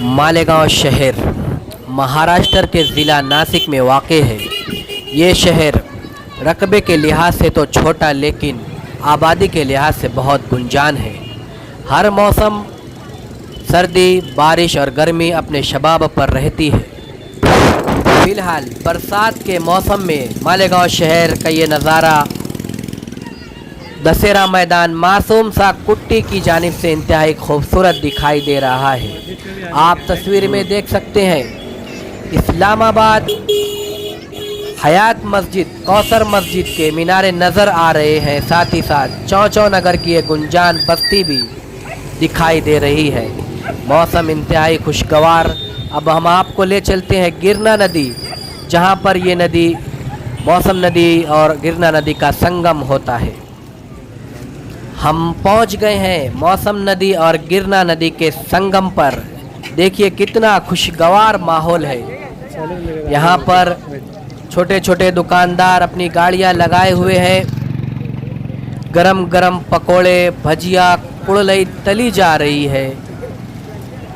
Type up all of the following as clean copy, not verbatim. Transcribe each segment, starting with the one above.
मालेगांव शहर महाराष्ट्र के ज़िला नासिक में वाक़ है। ये शहर रकबे के लिहाज से तो छोटा लेकिन आबादी के लिहाज से बहुत गुंजान है। हर मौसम सर्दी, बारिश और गर्मी अपने शबाब पर रहती है। फ़िलहाल बरसात के मौसम में मालेगांव शहर का ये नज़ारा दशहरा मैदान मासूम सा कुट्टी की जानिब से इंतहाई खूबसूरत दिखाई दे रहा है। आप तस्वीर में देख सकते हैं इस्लामाबाद हयात मस्जिद, कौसर मस्जिद के मीनारे नज़र आ रहे हैं। साथ ही साथ चौचौ नगर की एक गुंजान बस्ती भी दिखाई दे रही है। मौसम इंतहाई खुशगवार। अब हम आपको ले चलते हैं गिरना नदी, जहां पर ये नदी मौसम नदी और गिरना नदी का संगम होता है। हम पहुंच गए हैं मौसम नदी और गिरना नदी के संगम पर। देखिए कितना खुशगवार माहौल है। यहाँ पर छोटे छोटे दुकानदार अपनी गाड़ियाँ लगाए हुए हैं। गरम गरम पकोड़े, भजिया, कुड़लई तली जा रही है।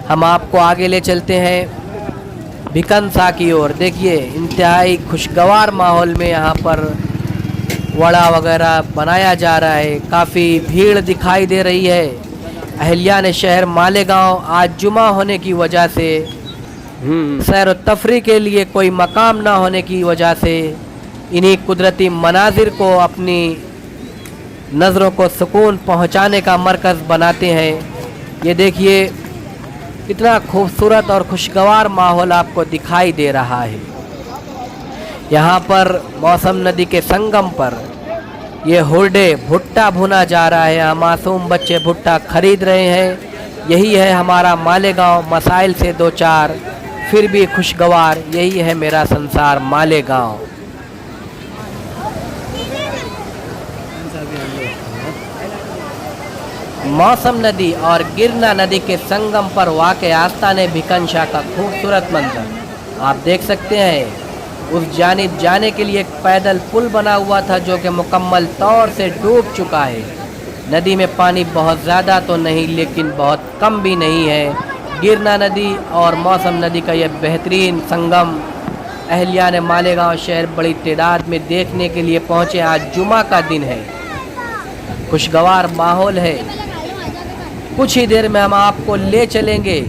हम आपको आगे ले चलते हैं भिकनसा की ओर। देखिए इंतहाई खुशगवार माहौल में यहाँ पर वड़ा वगैरह बनाया जा रहा है। काफ़ी भीड़ दिखाई दे रही है। अहलियान शहर मालेगांव आज जुमा होने की वजह से, सैर व तफरी के लिए कोई मकाम ना होने की वजह से इन्हीं कुदरती मनाजिर को अपनी नज़रों को सुकून पहुंचाने का मरकज़ बनाते हैं। ये देखिए कितना खूबसूरत और खुशगवार माहौल आपको दिखाई दे रहा है। यहाँ पर मौसम नदी के संगम पर ये हुरडे भुट्टा भुना जा रहा है। मासूम बच्चे भुट्टा खरीद रहे हैं। यही है हमारा मालेगांव, मसाइल से दो चार फिर भी खुशगवार। यही है मेरा संसार मालेगांव। मौसम नदी और गिरना नदी के संगम पर वाक़े आस्ताने भिकनशा का खूबसूरत मंजर आप देख सकते हैं। उस जानिब जाने के लिए एक पैदल पुल बना हुआ था जो कि मुकम्मल तौर से डूब चुका है। नदी में पानी बहुत ज़्यादा तो नहीं लेकिन बहुत कम भी नहीं है। गिरना नदी और मौसम नदी का यह बेहतरीन संगम अहलियान मालेगांव शहर बड़ी तादाद में देखने के लिए पहुँचे। आज जुमा का दिन है, खुशगवार माहौल है। कुछ ही देर में हम आपको ले चलेंगे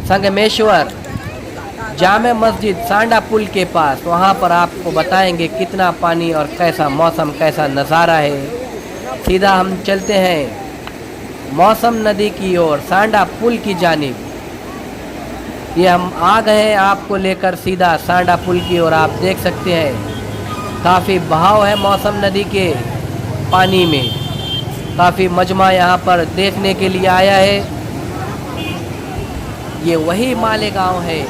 संगमेश्वर जामे मस्जिद सांडा पुल के पास। वहाँ पर आपको बताएंगे कितना पानी और कैसा मौसम, कैसा नज़ारा है। सीधा हम चलते हैं मौसम नदी की ओर, सांडा पुल की जानिब। ये हम आ गए हैं आपको लेकर सीधा सांडा पुल की ओर। आप देख सकते हैं काफ़ी बहाव है मौसम नदी के पानी में। काफ़ी मजमा यहाँ पर देखने के लिए आया है। ये वही मालेगांव है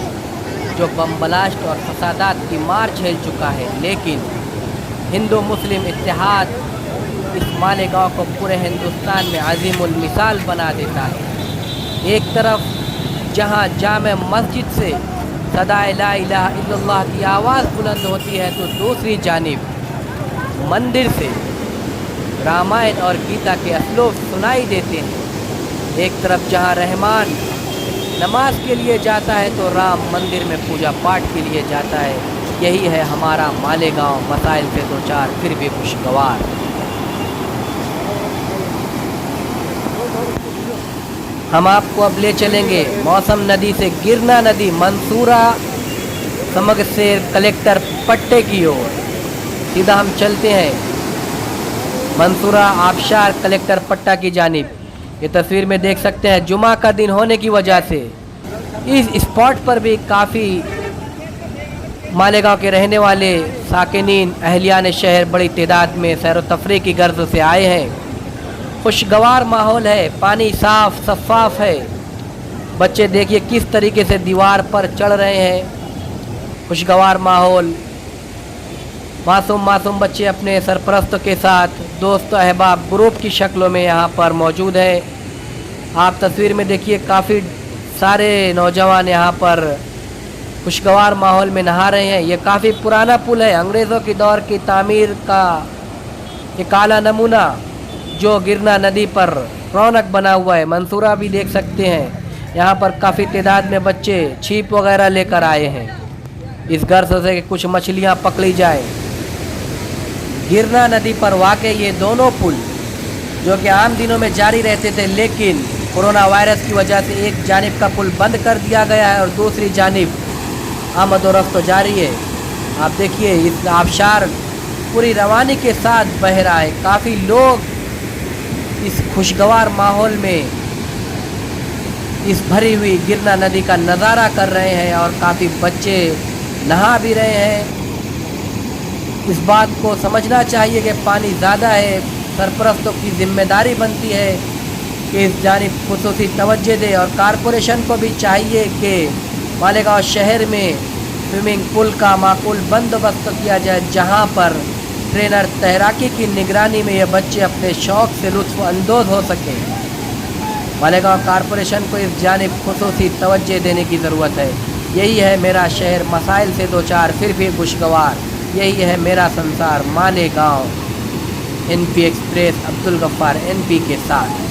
जो बम ब्लास्ट और फसादात की मार झेल चुका है, लेकिन हिंदू मुस्लिम इत्तेहाद इस मालेगांव को पूरे हिंदुस्तान में अजीमुल मिसाल बना देता है। एक तरफ जहां जामे मस्जिद से सदाए ला इलाहा इल्लल्लाह की आवाज़ बुलंद होती है, तो दूसरी जानिब मंदिर से रामायण और गीता के असलोक सुनाई देते हैं। एक तरफ जहां रहमान नमाज के लिए जाता है तो राम मंदिर में पूजा पाठ के लिए जाता है। यही है हमारा मालेगांव, मसाइल से दो चार फिर भी खुशगवार। हम आपको अब ले चलेंगे मौसम नदी से गिरना नदी मंसूरा समग्र से कलेक्टर पट्टे की ओर। सीधा हम चलते हैं मंसूरा आबशार कलेक्टर पट्टा की जानिब। ये तस्वीर में देख सकते हैं जुमा का दिन होने की वजह से इस स्पॉट पर भी काफ़ी मालेगांव के रहने वाले साकिनीन अहलियान शहर बड़ी तादाद में सैर व तफरीह की गर्ज से आए हैं। खुशगवार माहौल है, पानी साफ शफाफ है। बच्चे देखिए किस तरीके से दीवार पर चढ़ रहे हैं। खुशगवार माहौल, मासूम मासूम बच्चे अपने सरपरस्त के साथ दोस्त अहबाब ग्रुप की शक्लों में यहाँ पर मौजूद है। आप तस्वीर में देखिए काफ़ी सारे नौजवान यहाँ पर खुशगवार माहौल में नहा रहे हैं। ये काफ़ी पुराना पुल है, अंग्रेज़ों के दौर की तामीर का एक आला नमूना जो गिरना नदी पर रौनक बना हुआ है। मंसूरा भी देख सकते हैं यहाँ पर काफ़ी तादाद में बच्चे छिप वगैरह लेकर आए हैं इस गर्ज से कि कुछ मछलियाँ पकड़ी जाए। गिरना नदी पर वाक़ई ये दोनों पुल जो कि आम दिनों में जारी रहते थे, लेकिन कोरोना वायरस की वजह से एक जानिब का पुल बंद कर दिया गया है और दूसरी जानिब आमद और रफ्त जारी है। आप देखिए इस आबशार पूरी रवानी के साथ बह रहा है। काफ़ी लोग इस खुशगवार माहौल में इस भरी हुई गिरना नदी का नज़ारा कर रहे हैं और काफ़ी बच्चे नहा भी रहे हैं। इस बात को समझना चाहिए कि पानी ज़्यादा है, सरपरस्तों की जिम्मेदारी बनती है कि इस जानिब खुसूसी तवज्जो दे और कारपोरेशन को भी चाहिए कि मालेगांव शहर में स्विमिंग पूल का माकूल बंदोबस्त किया जाए, जहां पर ट्रेनर तैराकी की निगरानी में ये बच्चे अपने शौक़ से लुत्फ़ अंदोज़ हो सकें। मालेगांव कारपोरेशन को इस जानिब खुसूसी तवज्जो देने की ज़रूरत है। यही है मेरा शहर, मसाइल से दो चार फिर भी खुशगवार। यही है मेरा संसार, Malegaon. NP Express, Abdul Gaffar NP के साथ।